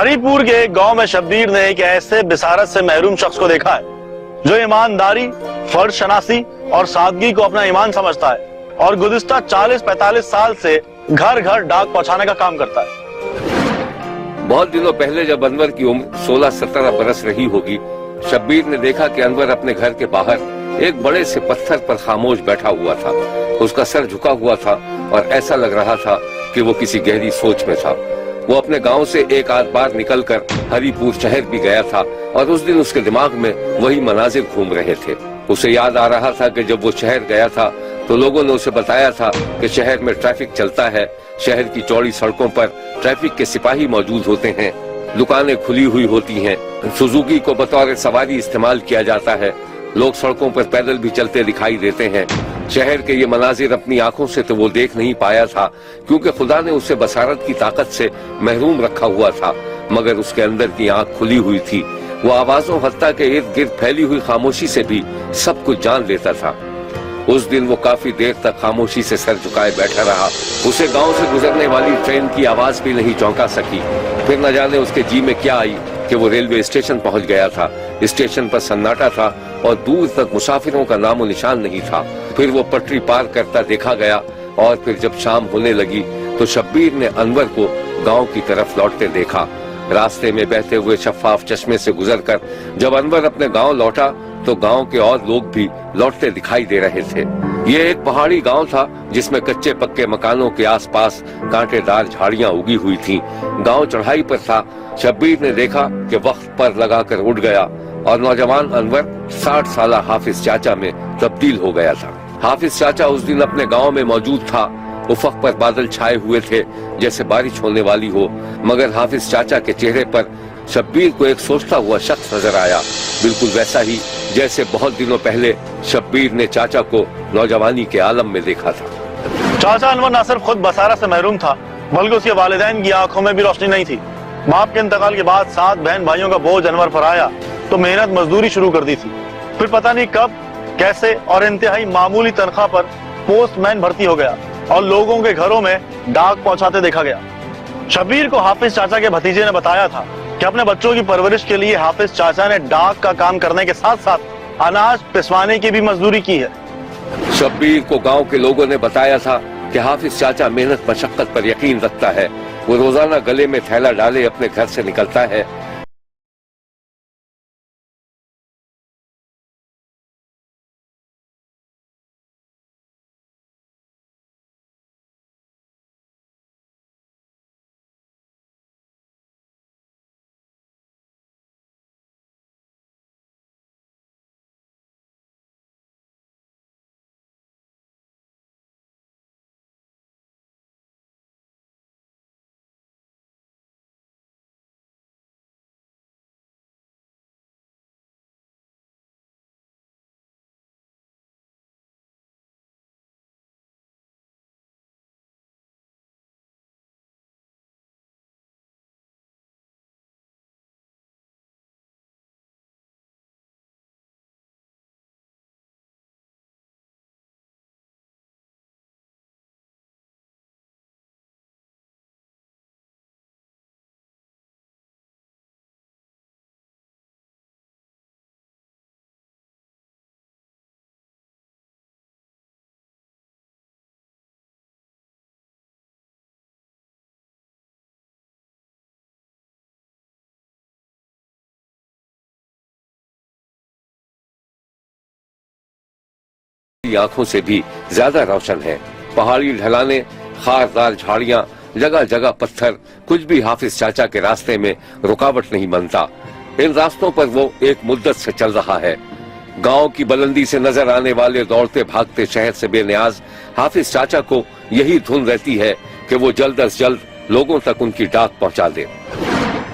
हरिपुर के एक गांव में शब्बीर ने एक ऐसे बिसारत से महरूम शख्स को देखा है जो ईमानदारी, फर्ज शनासी और सादगी को अपना ईमान समझता है और गुज़िश्ता 40-45 साल से घर घर डाक पहुंचाने का काम करता है। बहुत दिनों पहले जब अनवर की उम्र 16-17 बरस रही होगी, शब्बीर ने देखा कि अनवर अपने घर के बाहर एक बड़े से पत्थर पर खामोश बैठा हुआ था। उसका सर झुका हुआ था और ऐसा लग रहा था कि वो किसी गहरी सोच में था। वो अपने गांव से एक आध बार निकलकर हरिपुर शहर भी गया था और उस दिन उसके दिमाग में वही मनाजिर घूम रहे थे। उसे याद आ रहा था कि जब वो शहर गया था तो लोगों ने उसे बताया था कि शहर में ट्रैफिक चलता है, शहर की चौड़ी सड़कों पर ट्रैफिक के सिपाही मौजूद होते हैं, दुकानें खुली हुई होती हैं, सुजुकी को बतौर सवारी इस्तेमाल किया जाता है, लोग सड़कों पर पैदल भी चलते दिखाई देते हैं। शहर के ये मनाजिर अपनी आंखों से तो वो देख नहीं पाया था क्योंकि खुदा ने उसे बसारत की ताकत से महरूम रखा हुआ था, मगर उसके अंदर की आंख खुली हुई थी। वो आवाजों हत्ता के इर्द गिर्द फैली हुई खामोशी से भी सब कुछ जान लेता था। उस दिन वो काफी देर तक खामोशी से सर झुकाए बैठा रहा। उसे गांव से गुजरने वाली ट्रेन की आवाज भी नहीं चौंका सकी। फिर न जाने उसके जी में क्या आई कि वो रेलवे स्टेशन पहुंच गया था। स्टेशन पर सन्नाटा था और दूर तक मुसाफिरों का नामो निशान नहीं था। फिर वो पटरी पार करता देखा गया और फिर जब शाम होने लगी तो शब्बीर ने अनवर को गांव की तरफ लौटते देखा। रास्ते में बहते हुए शफाफ चश्मे से गुजरकर जब अनवर अपने गांव लौटा तो गांव के और लोग भी लौटते दिखाई दे रहे थे। ये एक पहाड़ी गांव था जिसमें कच्चे पक्के मकानों के आसपास कांटेदार झाड़ियां उगी हुई थीं। गांव चढ़ाई पर था। शब्बीर ने देखा कि वक्त पर लगाकर उठ गया और नौजवान अनवर 60 साला हाफिज चाचा में तब्दील हो गया था। हाफिज चाचा उस दिन अपने गांव में मौजूद था। उफक पर बादल छाए हुए थे जैसे बारिश होने वाली हो, मगर हाफिज चाचा के चेहरे पर शब्बीर को एक सोचता हुआ शख्स नजर आया, बिल्कुल वैसा ही जैसे बहुत दिनों पहले शब्बीर ने चाचा को नौजवानी के आलम में देखा था। चाचा अनवर न सिर्फ खुद बसारत से महरूम था बल्कि उसके वालिदैन की आंखों में भी रोशनी नहीं थी। बाप के इंतकाल के बाद 7 बहन भाइयों का बोझ अनवर पर आया तो मेहनत मजदूरी शुरू कर दी थी। फिर पता नहीं कब, कैसे और इंतहाई मामूली तनख्वाह पर पोस्टमैन भर्ती हो गया और लोगों के घरों में डाक पहुंचाते देखा गया। शब्बीर को हाफिज चाचा के भतीजे ने बताया था कि अपने बच्चों की परवरिश के लिए हाफिज चाचा ने डाक का काम करने के साथ साथ अनाज पिसवाने की भी मजदूरी की है। शब्बीर को गांव के लोगों ने बताया था कि हाफिज चाचा मेहनत मशक्कत पर यकीन रखता है। वो रोजाना गले में थैला डाले अपने घर से निकलता है। आंखों से भी ज्यादा रोशन है। पहाड़ी ढलाने, खारदार झाड़ियां, जगह जगह पत्थर, कुछ भी हाफिज चाचा के रास्ते में रुकावट नहीं बनता। इन रास्तों पर वो एक मुद्दत से चल रहा है। गांव की बुलंदी से नजर आने वाले दौड़ते भागते शहर से बेनियाज हाफिज चाचा को यही धुन रहती है कि वो जल्द अज जल्द लोगों तक उनकी डाक पहुंचा दे।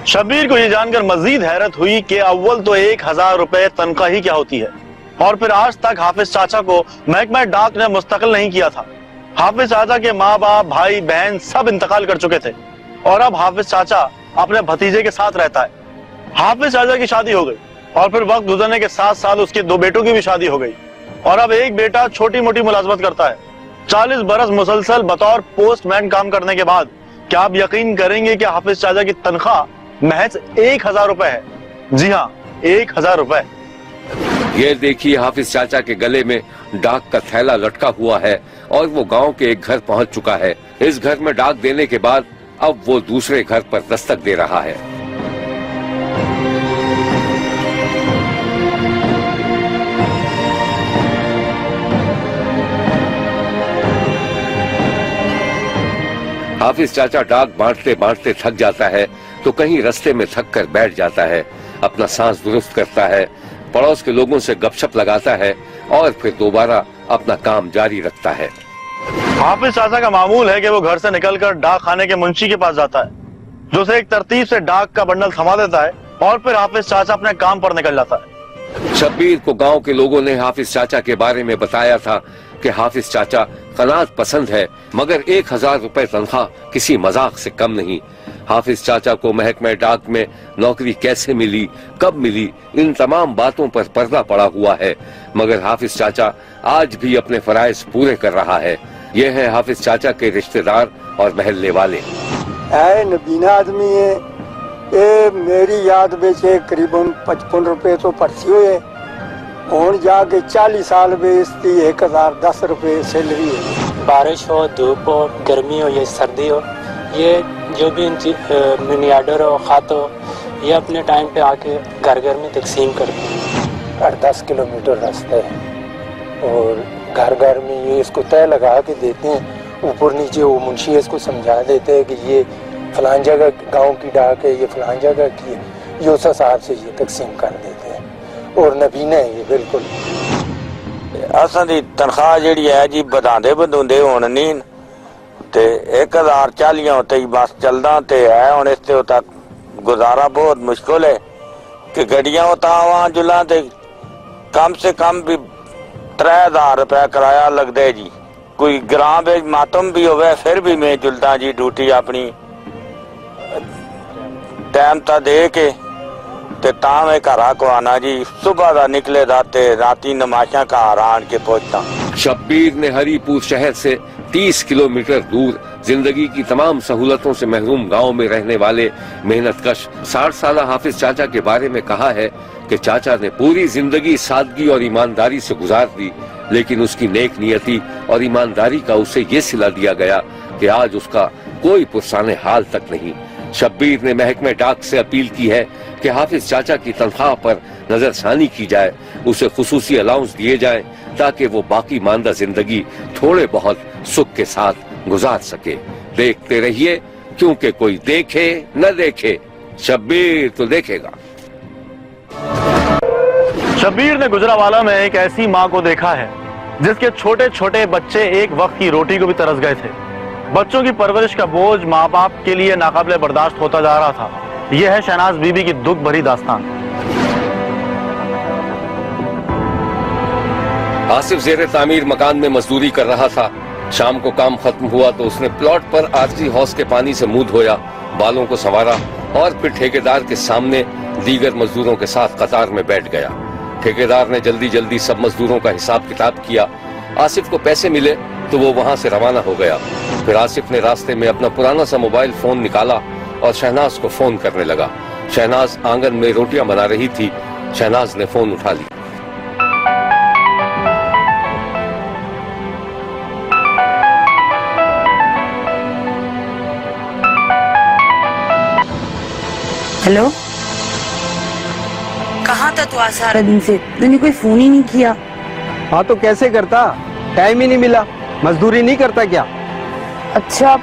शब्बीर को ये जानकर मजीद हैरत हुई कि अव्वल तो 1000 रुपए तनख्वाह ही क्या होती है और फिर आज तक हाफिज चाचा को महकमा डाक ने मुस्तकिल नहीं किया था। हाफिज चाचा के माँ बाप, भाई बहन सब इंतकाल कर चुके थे और अब हाफिज चाचा अपने भतीजे के साथ रहता है। हाफिज चाचा की शादी हो गई और फिर वक्त गुजरने के साथ साथ उसके 2 बेटों की भी शादी हो गई और अब एक बेटा छोटी मोटी मुलाजमत करता है। 40 बरस मुसलसल बतौर पोस्टमैन काम करने के बाद क्या आप यकीन करेंगे कि हाफिज चाचा की तनख्वाह महज 1000 रुपए है। जी हाँ, 1000 रुपए। ये देखिए, हाफिज चाचा के गले में डाक का थैला लटका हुआ है और वो गांव के एक घर पहुंच चुका है। इस घर में डाक देने के बाद अब वो दूसरे घर पर दस्तक दे रहा है। हाफिज चाचा डाक बांटते बांटते थक जाता है तो कहीं रास्ते में थक कर बैठ जाता है, अपना सांस दुरुस्त करता है, पड़ोस के लोगों से गपशप लगाता है और फिर दोबारा अपना काम जारी रखता है। हाफिज चाचा का मामूल है कि वो घर से निकलकर डाक खाने के मुंशी के पास जाता है, जो उसे एक तरतीब से डाक का बंडल थमा देता है और फिर हाफिज चाचा अपने काम पर निकल जाता है। शब्बीर को गांव के लोगों ने हाफिज चाचा के बारे में बताया था कि हाफिज चाचा कनात पसंद है, मगर 1000 रुपए तनख्वाह किसी मजाक से कम नहीं। हाफिज चाचा को महकमे डाक में नौकरी कैसे मिली, कब मिली, इन तमाम बातों पर पर्दा पड़ा हुआ है, मगर हाफिज चाचा आज भी अपने फराइज पूरे कर रहा है। ये है हाफिज चाचा के रिश्तेदार और महल्ले वाले। नबीना आदमी है, ये मेरी याद में करीबन 55 रुपए तो पर्ची हुए, और जाके 40 साल में इसकी 1010 रुपए सैलरी है। बारिश हो, धूप हो, गर्मी हो या सर्दी हो, ये जो भी मनी ऑर्डर हो, खात हो, ये अपने टाइम पे आके घर घर में तकसीम करते हैं। 8-10 किलोमीटर रास्ता है और घर घर में ये इसको तय लगा के देते हैं। ऊपर नीचे वो मुंशी इसको समझा देते हैं कि ये फलान जगह गांव की डाक है, ये फलान जगह की है, ये उस हिसाब से ये तकसीम कर देते हैं। और नबीना है ये बिल्कुल। असां दी तनख्वाह जिहड़ी है जी बधांदे बधूंदे हुण नहीं ते 1040 ते बस चलदा ते है। हुण इस ते तक गुजारा बहुत मुश्किल है कि गड्डियां उतावां जुलां ते कम से कम भी 3000 रुपया किराया लगदा है जी। कोई ग्रां में मातम भी होवे फिर भी मैं जुलदा जी ड्यूटी अपनी टाइम ता दे के ते तां मैं घरा को आना जी। सुबह दा निकले दा ते राती नमाज़ां घर आन के पहुंचता। शब्बीर ने हरीपुर शहर से 30 किलोमीटर दूर जिंदगी की तमाम सहूलतों से महरूम गांव में रहने वाले मेहनतकश 60 साला हाफिज चाचा के बारे में कहा है कि चाचा ने पूरी जिंदगी सादगी और ईमानदारी से गुजार दी, लेकिन उसकी नेक नियति और ईमानदारी का उसे ये सिला दिया गया कि आज उसका कोई पुरसाने हाल तक नहीं। शब्बीर ने महकमे डाक से अपील की है कि हाफिज चाचा की तनख्वाह पर नजरसानी की जाए, उसे खुसूसी अलाउंस दिए जाएं ताकि वो बाकी मानदा जिंदगी थोड़े बहुत सुख के साथ गुजार सके। देखते रहिए, क्योंकि कोई देखे न देखे, शब्बीर तो देखेगा। शब्बीर ने गुजरावाला में एक ऐसी माँ को देखा है जिसके छोटे छोटे बच्चे एक वक्त की रोटी को भी तरस गए थे। बच्चों की परवरिश का बोझ माँ बाप के लिए नाकाबिले बर्दाश्त होता जा रहा था। यह है शहनाज बीबी की दुख भरी दास्तान। आसिफ जेरे तामीर मकान में मजदूरी कर रहा था। शाम को काम खत्म हुआ तो उसने प्लॉट पर आरजी हौस के पानी से मुंह धोया, बालों को संवारा और फिर ठेकेदार के सामने दीगर मजदूरों के साथ कतार में बैठ गया। ठेकेदार ने जल्दी जल्दी सब मजदूरों का हिसाब किताब किया। आसिफ को पैसे मिले तो वो वहां से रवाना हो गया। फिर आसिफ ने रास्ते में अपना पुराना सा मोबाइल फोन निकाला और शहनाज को फोन करने लगा। शहनाज आंगन में रोटियां बना रही थी। शहनाज ने फोन उठा ली। हेलो, कहाँ था तू आज सारा दिन से? तूने कोई फोन ही नहीं किया। हाँ तो कैसे करता, टाइम ही नहीं मिला। मजदूरी नहीं करता क्या? अच्छा,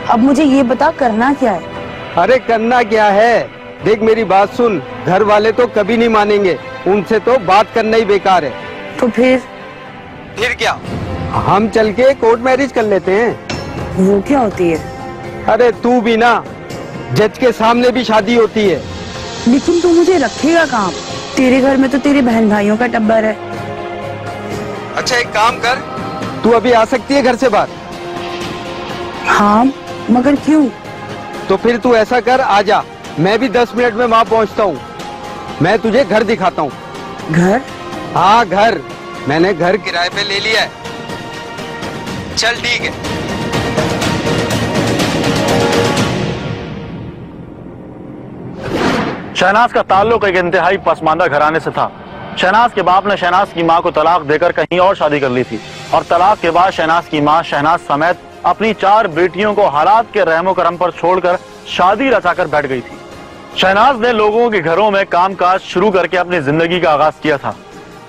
अब मुझे ये बता करना क्या है? अरे करना क्या है, देख मेरी बात सुन। घर वाले तो कभी नहीं मानेंगे, उनसे तो बात करना ही बेकार है। तो फिर क्या, हम चल के कोर्ट मैरिज कर लेते हैं। वो क्या होती है? अरे तू भी ना, जज के सामने भी शादी होती है। लेकिन तू मुझे रखेगा कहाँ? तेरे घर में तो तेरे बहन भाइयों का टब्बर है। अच्छा एक काम कर, तू अभी आ सकती है घर से बाहर? हाँ, मगर क्यों? तो फिर तू ऐसा कर, आजा, मैं भी 10 मिनट में वहाँ पहुँचता हूँ। मैं तुझे घर दिखाता हूँ। घर? हाँ घर, मैंने घर किराए पे ले लिया है। चल ठीक है। शहनाज का ताल्लुक एक इंतहाई पसमानदा घराने से था। शहनाज के बाप ने शहनाज की मां को तलाक देकर कहीं और शादी कर ली थी और तलाक के बाद शहनाज की मां शहनाज समेत अपनी 4 बेटियों को हालात के रहमो करम पर छोड़कर शादी रचाकर बैठ गई थी। शहनाज ने लोगों के घरों में कामकाज शुरू करके अपनी जिंदगी का आगाज किया था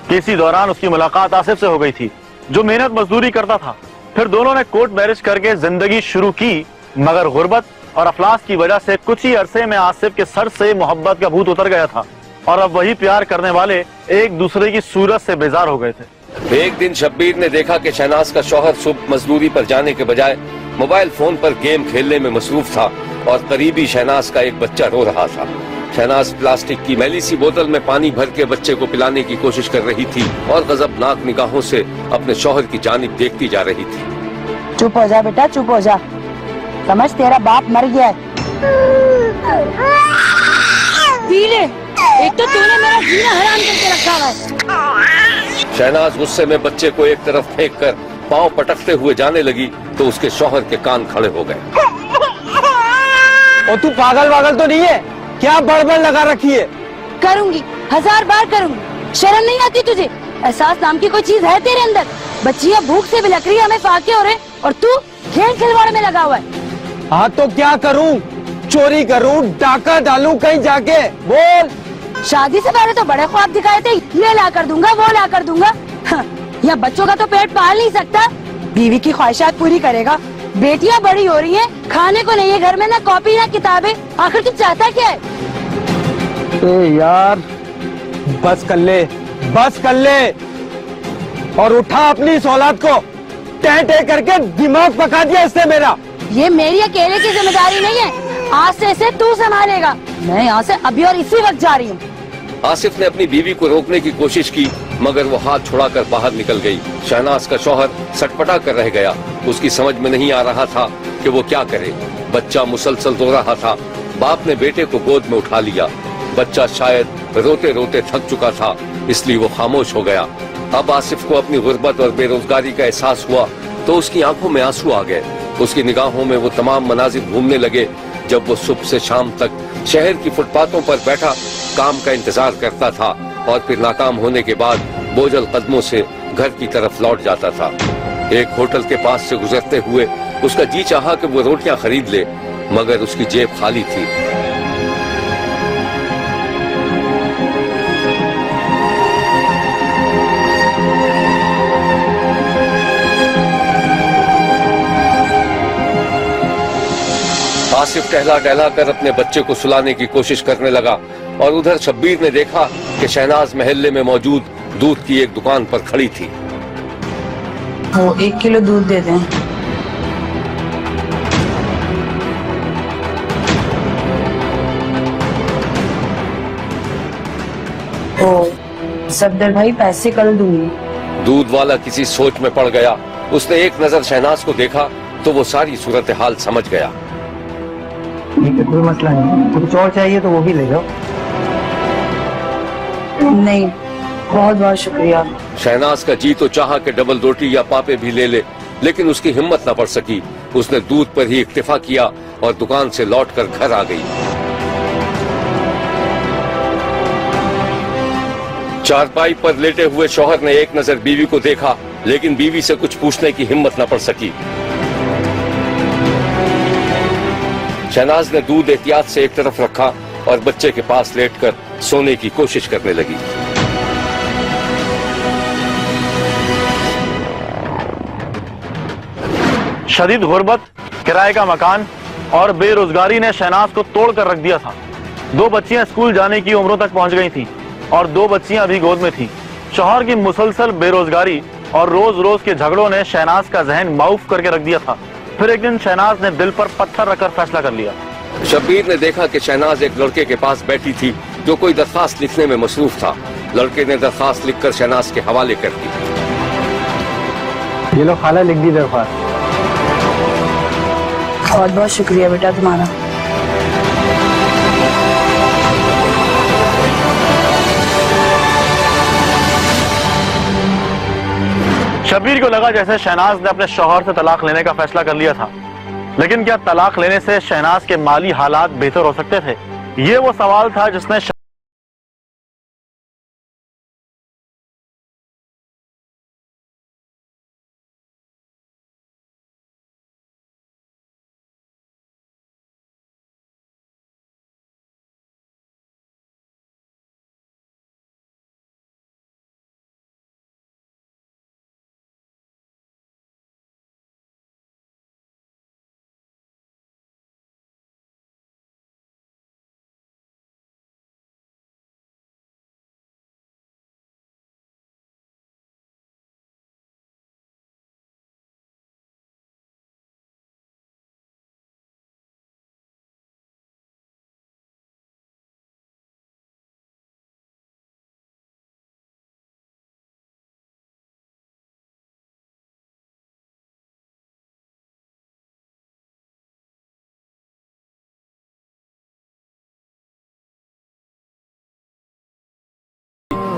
कि इसी दौरान उसकी मुलाकात आसिफ से हो गई थी, जो मेहनत मजदूरी करता था। फिर दोनों ने कोर्ट मैरिज करके जिंदगी शुरू की, मगर गुर्बत और अफलास की वजह से कुछ ही अरसे में आसिफ के सर से मोहब्बत का भूत उतर गया था और अब वही प्यार करने वाले एक दूसरे की सूरत से बेजार हो गए थे। एक दिन शब्बीर ने देखा कि शहनाज का शौहर सुबह मजदूरी पर जाने के बजाय मोबाइल फोन पर गेम खेलने में मसरूफ था और करीबी शहनाज का एक बच्चा रो रहा था। शहनाज प्लास्टिक की मैली सी बोतल में पानी भर के बच्चे को पिलाने की कोशिश कर रही थी और गजबनाक निगाहों से अपने शौहर की जानिब देखती जा रही थी। चुप हो जा बेटा, चुप हो जा। समझ, तेरा बाप मर गया है। पी ले, एक तो तूने मेरा जीना हराम करके रखा है। शहनाज गुस्से में बच्चे को एक तरफ फेंक कर पांव पटकते हुए जाने लगी तो उसके शौहर के कान खड़े हो गए। और तू पागल वागल तो नहीं है? क्या बड़बड़ लगा रखी है? करूंगी, 1000 बार करूंगी। शर्म नहीं आती तुझे? एहसास नाम की कोई चीज है तेरे अंदर? बच्चियां भूख से बिलक रही, हमें फाके हो रहे और तू खेल खिलवाड़ में लगा हुआ है। हाँ तो क्या करूं? चोरी करूं, डाका डालूं कहीं जाके? बोल। शादी से पहले तो बड़े ख्वाब दिखाए थे, ये ला कर दूंगा, वो ला कर दूंगा। या बच्चों का तो पेट पाल नहीं सकता, बीवी की ख्वाहिशात पूरी करेगा। बेटियां बड़ी हो रही हैं, खाने को नहीं है घर में, ना कॉपी ना किताबें। आखिर तू चाहता क्या है? यार बस कर ले, बस कर ले और उठा अपनी इस औलाद को। टह टह करके दिमाग पका दिया इससे मेरा। ये मेरी अकेले की जिम्मेदारी नहीं है, आज से इसे तू संभालेगा। मैं यहाँ से अभी और इसी वक्त जा रही हूँ। आसिफ ने अपनी बीवी को रोकने की कोशिश की मगर वो हाथ छुड़ाकर बाहर निकल गई। शहनाज का शौहर सटपटा कर रह गया। उसकी समझ में नहीं आ रहा था कि वो क्या करे। बच्चा मुसलसल रो रहा था। बाप ने बेटे को गोद में उठा लिया। बच्चा शायद रोते रोते थक चुका था, इसलिए वो खामोश हो गया। अब आसिफ को अपनी गुर्बत और बेरोजगारी का एहसास हुआ तो उसकी आंखों में आंसू आ गए। उसकी निगाहों में वो तमाम मनाजिर घूमने लगे जब वो सुबह से शाम तक शहर की फुटपाथों पर बैठा काम का इंतजार करता था और फिर नाकाम होने के बाद बोझल कदमों से घर की तरफ लौट जाता था। एक होटल के पास से गुजरते हुए उसका जी चाहा कि वो रोटियां खरीद ले, मगर उसकी जेब खाली थी। आसिफ टहला टहला कर अपने बच्चे को सुलाने की कोशिश करने लगा और उधर शब्बीर ने देखा कि शहनाज महल्ले में मौजूद दूध की एक दुकान पर खड़ी थी। वो 1 किलो दूध दे दें। ओ सफदर भाई, पैसे कल दूंगी। दूध वाला किसी सोच में पड़ गया। उसने एक नजर शहनाज को देखा तो वो सारी सूरत हाल समझ गया। कोई मसला नहीं, कुछ और चाहिए तो वो भी ले जाओ। नहीं, बहुत बहुत शुक्रिया। शहनाज का जी तो चाहा कि डबल रोटी या पापे भी ले ले, लेकिन उसकी हिम्मत न पड़ सकी। उसने दूध पर ही इक्तिफा किया और दुकान से लौटकर घर आ गई। चारपाई पर लेटे हुए शौहर ने एक नजर बीवी को देखा, लेकिन बीवी से कुछ पूछने की हिम्मत न पड़ सकी। शहनाज ने दूध एहतियात से एक तरफ रखा और बच्चे के पास लेटकर सोने की कोशिश करने लगी। शदीद गुर्बत, किराए का मकान और बेरोजगारी ने शहनाज को तोड़ कर रख दिया था। 2 बच्चियां स्कूल जाने की उम्रों तक पहुंच गई थीं और 2 बच्चियां अभी गोद में थीं। शौहर की मुसलसल बेरोजगारी और रोज रोज के झगड़ों ने शहनाज का जहन माऊफ करके रख दिया था। फिर एक दिन शहनाज ने दिल पर पत्थर रखकर फैसला कर लिया। शब्बीर ने देखा कि शहनाज एक लड़के के पास बैठी थी जो कोई दरखास्त लिखने में मसरूफ था। लड़के ने दरखास्त लिखकर शहनाज के हवाले कर दी। ये लो खाला, लिख दी दरखास्त। बहुत बहुत शुक्रिया बेटा तुम्हारा। शब्बीर को लगा जैसे शहनाज ने अपने शौहर से तलाक लेने का फैसला कर लिया था, लेकिन क्या तलाक लेने से शहनाज के माली हालात बेहतर हो सकते थे? ये वो सवाल था जिसने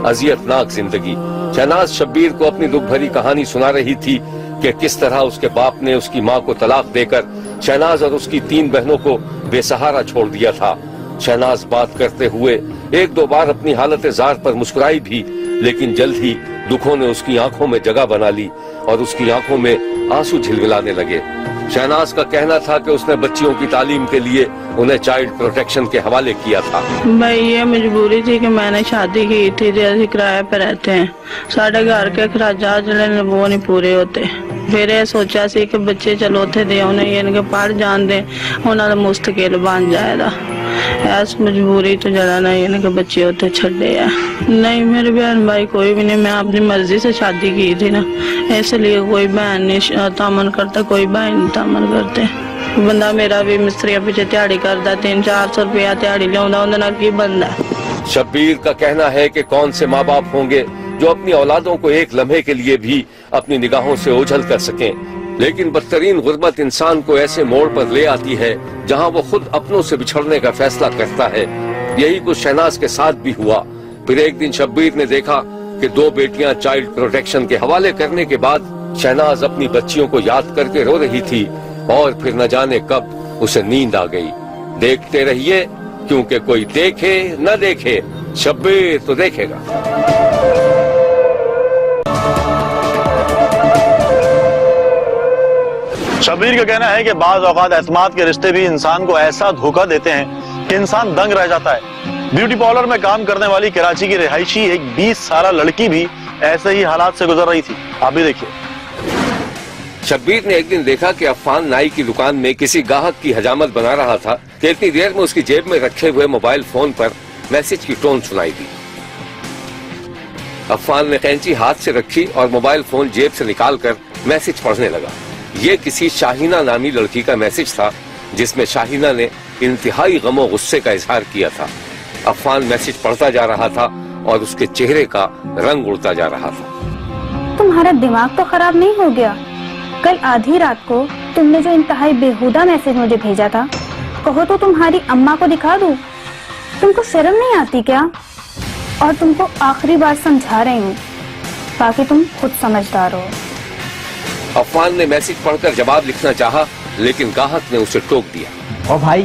अजियतनाक जिंदगी। शहनाज शब्बीर को अपनी दुख भरी कहानी सुना रही थी कि किस तरह उसके बाप ने उसकी मां को तलाक देकर शहनाज और उसकी 3 बहनों को बेसहारा छोड़ दिया था। शहनाज बात करते हुए 1-2 बार अपनी हालत जार पर मुस्कुराई भी, लेकिन जल्द ही दुखों ने उसकी आंखों में जगह बना ली और उसकी आंखों में आंसू झिलमिलाने लगे। शहनाज का कहना था कि उसने बच्चियों की तालीम के लिए उन्हें चाइल्ड प्रोटेक्शन के हवाले किया था। भाई ये मजबूरी थी कि मैंने शादी की थी, जैसे किराए पे रहते हैं, साढ़े घर के खर्चात जड़े वो नहीं पूरे होते। फिर ये सोचा सी कि बच्चे चलोते दे उन्हें इनके पढ़ जान दे, उन्होंने मुस्तकिल बन जाएगा। ऐस मजबूरी तो जरा नहीं इनके बच्चे होते छड़े है। नहीं मेरे बहन भाई कोई भी नहीं, मैं अपनी मर्जी से शादी की थी ना, इसलिए कोई बहन नहीं तामन करता, कोई भाई नहीं तामन करते। बंदा मेरा भी मिस्त्री पीछे दिहाड़ी करता, 300-400 रुपया दिहाड़ी लिया की बंदा। शब्बीर का कहना है कि कौन से माँ बाप होंगे जो अपनी औलादों को एक लम्हे के लिए भी अपनी निगाहों से ओझल कर सकें, लेकिन बदतरीन गुर्बत इंसान को ऐसे मोड़ पर ले आती है जहां वो खुद अपनों से बिछड़ने का फैसला करता है। यही कुछ शहनाज के साथ भी हुआ। फिर एक दिन शब्बीर ने देखा कि 2 बेटियां चाइल्ड प्रोटेक्शन के हवाले करने के बाद शहनाज अपनी बच्चियों को याद करके रो रही थी और फिर न जाने कब उसे नींद आ गई। देखते रहिए, क्योंकि कोई देखे न देखे शब्बीर तो देखेगा। शब्बीर का कहना है कि बाज़ औक़ात एतमाद के रिश्ते भी इंसान को ऐसा धोखा देते हैं कि इंसान दंग रह जाता है। ब्यूटी पार्लर में काम करने वाली कराची की रिहायशी एक 20 साला लड़की भी ऐसे ही हालात से गुजर रही थी। आप भी देखिए। शब्बीर ने एक दिन देखा कि अफ़ान नाई की दुकान में किसी गाहक की हजामत बना रहा था कि इतनी देर में उसकी जेब में रखे हुए मोबाइल फोन पर मैसेज की टोन सुनाई दी। अफ़ान ने कैंची हाथ से रखी और मोबाइल फोन जेब से निकालकर मैसेज पढ़ने लगा। ये किसी शाहीना नामी लड़की का मैसेज था जिसमें शाहीना ने इंतहाई गमो गुस्से का इजहार किया था। अफ़ान मैसेज पढ़ता जा रहा था और उसके चेहरे का रंग उड़ता जा रहा था। तुम्हारा दिमाग तो खराब नहीं हो गया? कल आधी रात को तुमने जो इंतहाई बेहुदा मैसेज मुझे भेजा था, कहो तो तुम्हारी अम्मा को दिखा दूं? तुमको शर्म नहीं आती क्या? और तुमको आखिरी बार समझा रही हूँ, ताकि तुम खुद समझदार हो। अफ़ान ने मैसेज पढ़कर जवाब लिखना चाहा, लेकिन गाहक ने उसे टोक दिया। ओ भाई,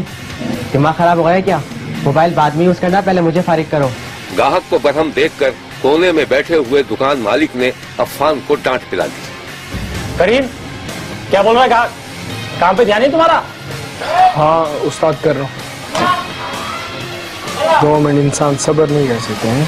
दिमाग खराब हो गया क्या? मोबाइल बाद में यूज करना, पहले मुझे फारिग करो। गाहक को बरहम देखकर कोने में बैठे हुए दुकान मालिक ने अफ़ान को डांट पिला दी। करीम, क्या बोल रहा है गाहक? काम पे ध्यान नहीं तुम्हारा? हाँ उस्ताद कर रहा हूँ। 2 मिनट इंसान सब्र नहीं कर सकते हैं।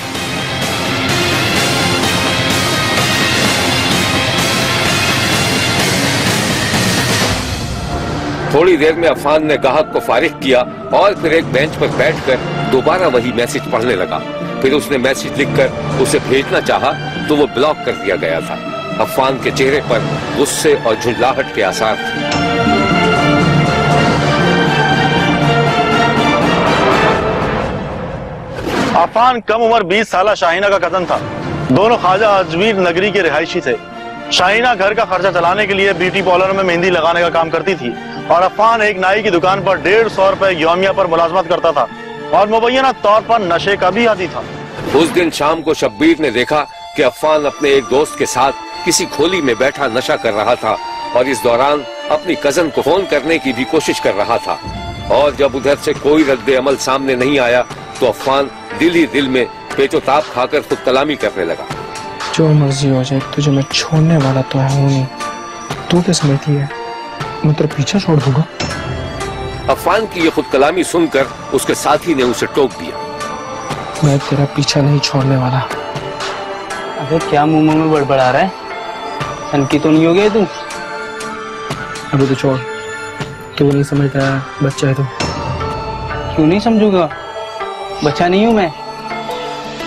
थोड़ी देर में अफ़ान ने गाहक को फारिग किया और फिर एक बेंच पर बैठकर दोबारा वही मैसेज पढ़ने लगा। फिर उसने मैसेज लिखकर उसे भेजना चाहा तो वो ब्लॉक कर दिया गया था। अफ़ान के चेहरे पर गुस्से और झुंझलाहट के आसार थे। अफ़ान कम उम्र 20 साला शाहीना का कज़न था। दोनों ख्वाजा अजमेर नगरी के रिहायशी थे। शाहीना घर का खर्चा चलाने के लिए ब्यूटी पार्लर में मेहंदी लगाने का काम करती थी और अफ़ान एक नाई की दुकान पर 150 रुपए यौमिया पर मुलाजमत करता था और मुबैना तौर पर नशे का भी आदी था। उस दिन शाम को शब्बीर ने देखा कि अफ़ान अपने एक दोस्त के साथ किसी खोली में बैठा नशा कर रहा था और इस दौरान अपनी कजन को फोन करने की भी कोशिश कर रहा था। और जब उधर से कोई रद्द अमल सामने नहीं आया तो अफान दिल ही दिल में पेचोताप खाकर खुद कलामी करने लगा। जो मर्जी हो जाए, तुझे मैं छोड़ने वाला तो है नहीं। तू क्या समझती है मैं तेरा पीछा छोड़ दूंगा? अफान की ये खुद कलामी सुनकर उसके साथी ने उसे टोक दिया। मैं तेरा पीछा नहीं छोड़ने वाला। अबे क्या मुंह में बड़बड़ा रहा है? सनकी तो नहीं हो गई तू? अभी तो छोड़, तू नहीं समझता है, बच्चा है तू। क्यों नहीं समझूंगा? बच्चा नहीं हूँ मैं।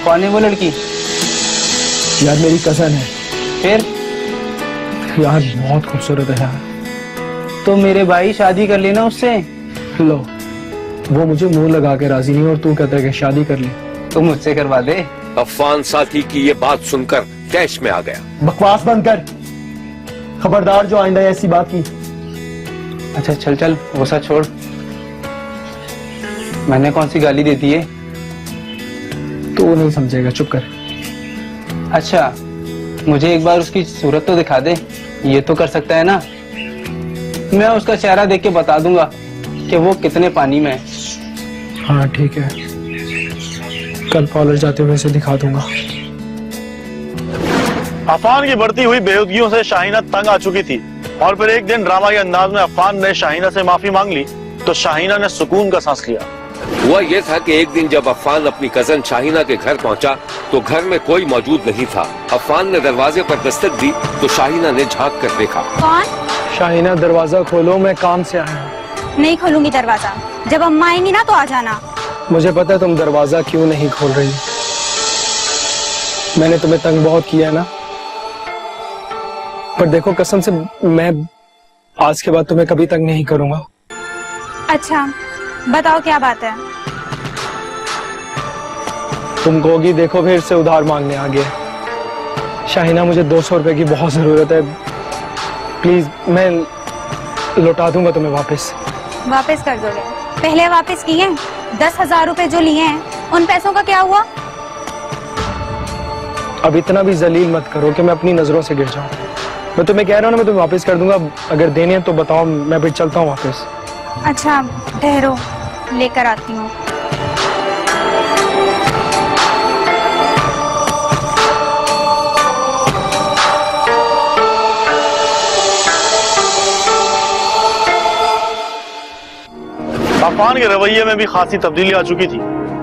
कौन है वो लड़की? यार मेरी कजन है। फिर यार बहुत खूबसूरत है यार। तो मेरे भाई शादी कर लेना उससे। लो, वो मुझे मुंह लगा के राजी नहीं और तू कहता है कि शादी कर ले। तो मुझसे करवा दे। अफान साथी की ये बात सुनकर तैश में आ गया। बकवास बंद कर, खबरदार जो आइंदा ऐसी बात की। अच्छा चल चल, गुस्सा छोड़। मैंने कौन सी गाली देती है? तू नहीं समझेगा, चुप कर। अच्छा, मुझे एक बार उसकी सूरत तो दिखा दे। ये तो कर सकता है ना? मैं उसका चेहरा देख के बता दूंगा कि वो कितने पानी में है। हाँ ठीक है, कल कॉलेज जाते हुए इसे दिखा दूंगा। अफान की बढ़ती हुई बेहूदगियों से शाहीना तंग आ चुकी थी और फिर एक दिन ड्रामाई अंदाज में अफान ने शाहीना से माफी मांग ली तो शाहीना ने सुकून का सांस लिया। हुआ ये था कि एक दिन जब अफान अपनी कजन शाहीना के घर पहुंचा तो घर में कोई मौजूद नहीं था। अफान ने दरवाजे पर दस्तक दी तो शाहीना ने झांक कर देखा। कौन? शाहीना दरवाजा खोलो, मैं काम से आया हूँ। नहीं खोलूंगी दरवाजा। जब अम्मा आएंगी ना तो आ जाना। मुझे पता है तुम दरवाजा क्यों नहीं खोल रही। मैंने तुम्हें तंग बहुत किया है ना, पर देखो कसम से मैं आज के बाद तुम्हें कभी तंग नहीं करूंगा। अच्छा बताओ क्या बात है? तुम कहोगी देखो फिर से उधार मांगने आ गया। शाहीना मुझे 200 रुपए की बहुत जरूरत है, प्लीज मैं लौटा दूंगा तुम्हें वापस। वापस कर दोगे? पहले वापस किए 10,000 रुपए जो लिए हैं, उन पैसों का क्या हुआ? अब इतना भी जलील मत करो कि मैं अपनी नजरों से गिर जाऊं। मैं तुम्हें कह रहा हूं ना, मैं तुम्हें वापस कर दूंगा। अगर देने हैं तो बताओ, मैं फिर चलता हूँ वापस। अच्छा ठहरो, लेकर आती हूँ। अफान के रवैये में भी खासी तब्दीली आ चुकी थी।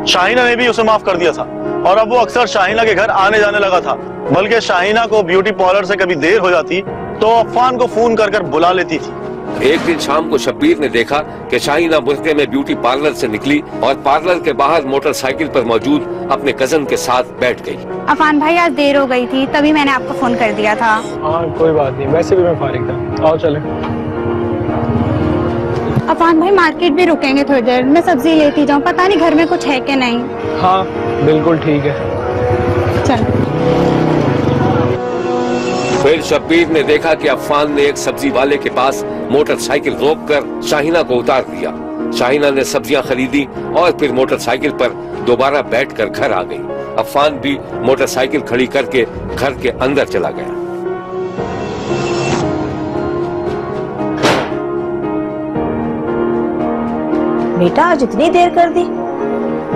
शाहीना ने भी उसे माफ कर दिया था और अब वो अक्सर शाहीना के घर आने जाने लगा था। बल्कि शाहीना को ब्यूटी पार्लर से कभी देर हो जाती तो अफान को फोन कर कर बुला लेती थी। एक दिन शाम को शब्बीर ने देखा कि शाहीना बुरके में ब्यूटी पार्लर से निकली और पार्लर के बाहर मोटरसाइकिल पर मौजूद अपने कजन के साथ बैठ गई। अफान भाई आज देर हो गई थी, तभी मैंने आपको फोन कर दिया था। हाँ कोई बात नहीं, वैसे भी मैं फारिग था। आओ चले। अफान भाई मार्केट भी रुकेंगे थोड़ी देर, मैं सब्जी लेती जाऊँ, पता नहीं घर में कुछ है कि नहीं। हाँ बिल्कुल ठीक है, चल। फिर शब्बीर ने देखा कि अफान ने एक सब्जी वाले के पास मोटरसाइकिल रोककर शाहीना को उतार दिया। शाहीना ने सब्जियां खरीदी और फिर मोटरसाइकिल पर दोबारा बैठकर घर आ गई। अफान भी मोटरसाइकिल खड़ी करके घर के अंदर चला गया। बेटा आज इतनी देर कर दी?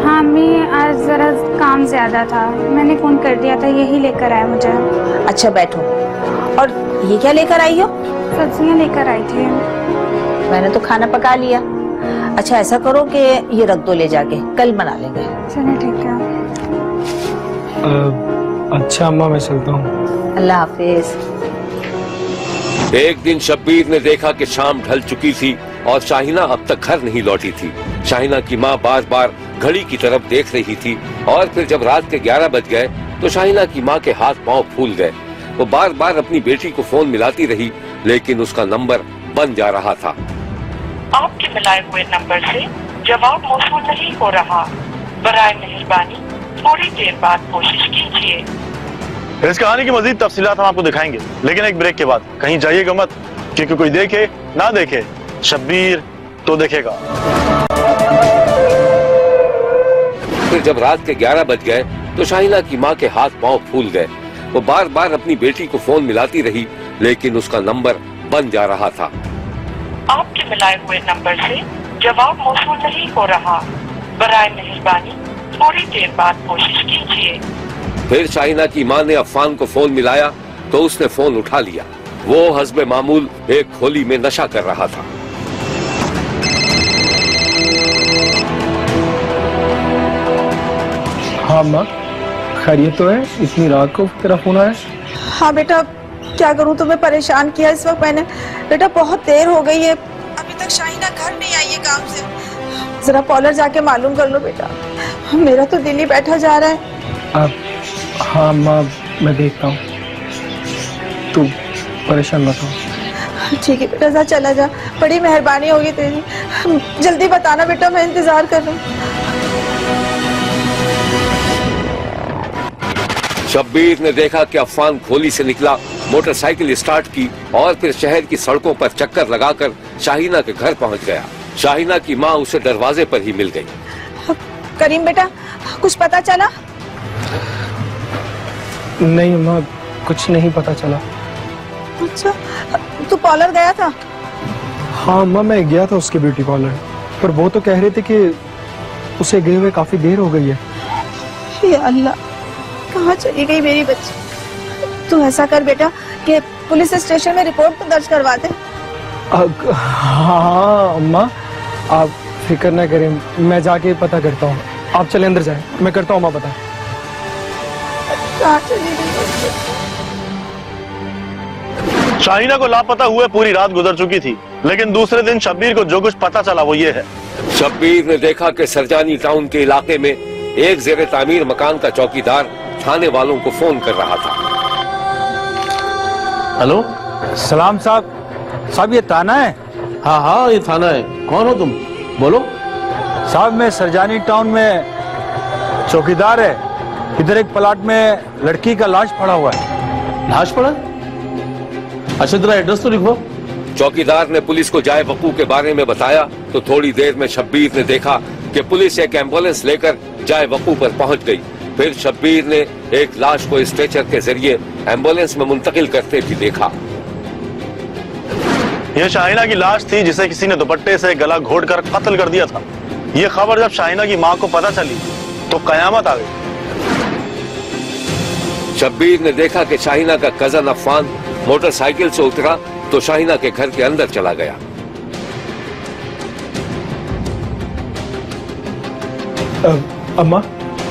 हाँ अम्मी, आज जरा काम ज्यादा था, मैंने फोन कर दिया था, यही लेकर आया मुझे। अच्छा बैठो। और ये क्या लेकर आई हो? सब्जियां लेकर आई थी। मैंने तो खाना पका लिया। अच्छा ऐसा करो कि ये रख दो ले जाके, कल बना लेंगे। चलिए ठीक है। अच्छा अम्मा मैं चलता हूँ। अल्लाह हाफिज। एक दिन शब्बीर ने देखा कि शाम ढल चुकी थी और शाहीना अब तक घर नहीं लौटी थी। शाहीना की माँ बार बार घड़ी की तरफ देख रही थी और फिर जब रात के 11 बज गए तो शाहीना की माँ के हाथ पांव फूल गए। वो बार बार अपनी बेटी को फोन मिलाती रही लेकिन उसका नंबर बंद जा रहा था। आपके मिलाए हुए नंबर से जवाब मौसूल नहीं हो रहा। बराए मेहरबानी थोड़ी देर बाद कोशिश कीजिए। इस कहानी की मजीद तफसीलात हम आपको दिखाएंगे लेकिन एक ब्रेक के बाद। कहीं जाइएगा मत, क्योंकि कोई देखे ना देखे, शब्बीर तो देखेगा। फिर जब रात के 11 बज गए तो शाहीना की माँ के हाथ पांव फूल गए। वो बार बार अपनी बेटी को फोन मिलाती रही लेकिन उसका नंबर बंद जा रहा था। आपके मिलाए हुए नंबर से जवाब मौसूल नहीं हो रहा। बराए मेहरबानी थोड़ी देर बाद कोशिश कीजिए। फिर शाहिना की मां ने अफान को फोन मिलाया तो उसने फोन उठा लिया। वो हस्बे मामूल एक खोली में नशा कर रहा था। हाँ माँ, खैरियत तो है? इतनी रात को तेरा फोन आया? हाँ बेटा, क्या करूँ, तुम्हें परेशान किया इस वक्त मैंने। बेटा बहुत देर हो गई है, अभी तक शाहिना घर नहीं आई है काम से। जरा कॉलर जाके मालूम कर लो बेटा, मेरा तो दिल ही बैठा जा रहा है। हाँ माँ, मैं देखता हूँ, तू परेशान मत हो। ठीक है बेटा, जा चला जा, बड़ी मेहरबानी होगी तेरी। जल्दी बताना बेटा, मैं इंतजार कर रहा हूँ। शब्बीर ने देखा कि अफान खोली से निकला, मोटरसाइकिल स्टार्ट की और फिर शहर की सड़कों पर चक्कर लगाकर शाहिना के घर पहुंच गया। शाहिना की मां उसे दरवाजे पर ही मिल गई। करीम बेटा, कुछ पता चला? नहीं माँ, कुछ नहीं पता चला। अच्छा, तू पार्लर गया था? हाँ माँ, मैं गया था उसके ब्यूटी पार्लर, पर वो तो कह रहे थे कि उसे गए हुए काफी देर हो गई है। या अल्लाह, कहाँ चली गई मेरी बच्ची। तू ऐसा कर बेटा कि पुलिस स्टेशन में रिपोर्ट तो दर्ज करवा दे। हाँ अम्मा, आप फिक्र न करें, मैं जाके पता करता हूँ। आप चले अंदर जाएं, मैं करता हूँ अम्मा पता। कहाँ चली गई? शाहिना को लापता हुए पूरी रात गुजर चुकी थी, लेकिन दूसरे दिन शब्बीर को जो कुछ पता चला वो ये है। शब्बीर ने देखा कि सरजानी टाउन के इलाके में एक जेरे तामीर मकान का चौकीदार थाने वालों को फोन कर रहा था। हेलो, सलाम साहब, ये थाना है? हाँ हाँ, ये थाना है। कौन हो तुम? बोलो। साहब, मैं सरजानी टाउन में चौकीदार है। इधर एक प्लाट में लड़की का लाश पड़ा हुआ है। लाश पड़ा? अच्छा, जरा एड्रेस तो लिखो। चौकीदार ने पुलिस को जाए वकू के बारे में बताया तो थोड़ी देर में शब्बीर ने देखा कि पुलिस एक एम्बुलेंस लेकर जाए वकू पर पहुंच गई। फिर शब्बीर ने एक लाश को स्ट्रेचर के जरिए एम्बुलेंस में मुंतकिल करते भी देखा। यह शाहिना की लाश थी जिसे किसी ने दुपट्टे से गला घोंटकर कत्ल कर दिया था। यह खबर जब शाहिना की मां को पता चली तो कयामत आ गई। शब्बीर ने देखा कि शाहिना का कजन अफान मोटरसाइकिल से उतरा तो शाहिना के घर के अंदर चला गया। अम्मा,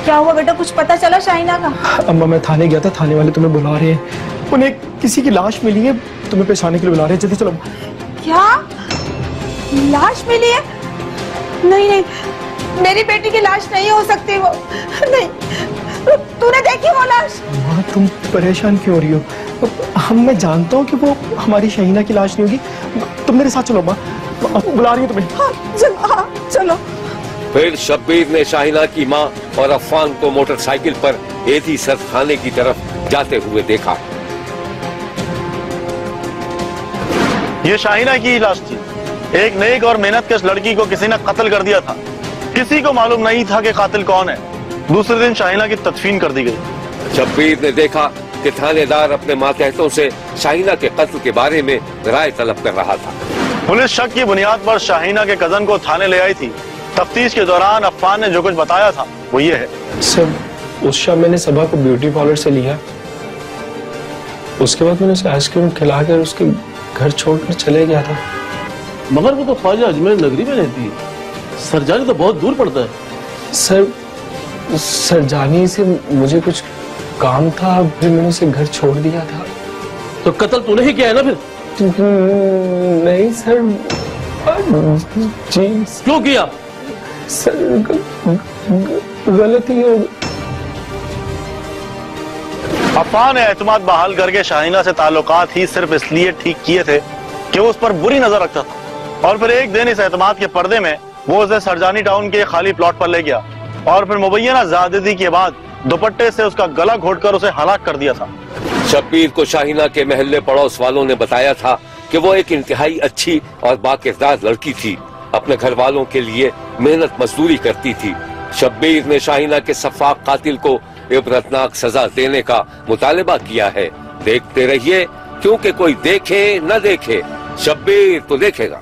क्या हुआ बेटा, कुछ पता चला शाहिना का? अम्मा, मैं थाने गया था, थाने वाले तुम्हें बुला रहे हैं। उन्हें किसी की लाश मिली है, तुम्हें पेशाने के लिए बुला रहे हैं, जल्दी चलो। क्या लाश मिली है? नहीं नहीं, मेरी बेटी की लाश नहीं हो सकती वो। नहीं, तूने देखी वो लाश? माँ, तुम परेशान क्यों हो रही हो? मैं जानता हूँ कि वो हमारी शाहिना की लाश नहीं होगी। तुम मेरे साथ चलो माँ, बुला रही है तुम्हें। हाँ चलो, हाँ चलो। फिर शब्बीर ने शाहिना की मां और अफान को मोटरसाइकिल पर एधी सर थाने की तरफ जाते हुए देखा। ये शाहिना की लाश थी। एक नेक और मेहनतकश लड़की को किसी ने कत्ल कर दिया था। किसी को मालूम नहीं था कि कातिल कौन है। दूसरे दिन शाहिना की तदफीन कर दी गई। शब्बीर ने देखा कि थानेदार अपने मातहतों से शाहिना के कत्ल के बारे में राय तलब कर रहा था। पुलिस शक की बुनियाद पर शाहिना के कजन को थाने ले आई थी। तफ्तीश के दौरान अफान ने जो कुछ बताया था वो ये है। सर, उस शाम मैंने सबा को ब्यूटी पार्लर से लिया, उसके बाद मैंने उसे आइसक्रीम खिलाकर उसके घर छोड़कर चले गया था। मगर वो तो ख्वाजा अजमेर नगरी में रहती है, सरजानी तो बहुत दूर पड़ता है। सर, सरजानी से मुझे कुछ काम था, फिर मैंने उसे घर छोड़ दिया था। तो कत्ल तूने ही किया है ना फिर? नहीं सर, जी। क्यों किया? सर, गलती हो। अफान ने एतमाद बहाल करके शाहिना से ताल्लुकात ही सिर्फ इसलिए ठीक किए थे कि वो उस पर बुरी नजर रखता था। और फिर एक दिन इस एतमाद के पर्दे में वो उसे सरजानी टाउन के खाली प्लॉट पर ले गया और फिर मुबैना ज़्यादती के बाद दुपट्टे से उसका गला घोंटकर उसे हलाक कर दिया था। शब्बीर को शाहिना के महल्ले पड़ोस वालों ने बताया था कि वो एक इंतहाई अच्छी और बाकिरदार लड़की थी, अपने घर वालों के लिए मेहनत मजदूरी करती थी। शब्बीर ने शाहिना के सफाक कातिल को इबरतनाक सजा देने का मुतालबा किया है। देखते रहिए, क्योंकि कोई देखे न देखे, शब्बीर तो देखेगा।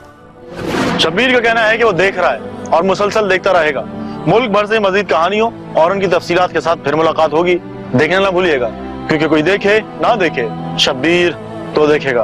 शब्बीर का कहना है कि वो देख रहा है और मुसलसल देखता रहेगा। मुल्क भर से मजीद कहानियों और उनकी तफसीलात के साथ फिर मुलाकात होगी। देखना ना भूलिएगा, क्योंकि कोई देखे ना देखे, शब्बीर तो देखेगा।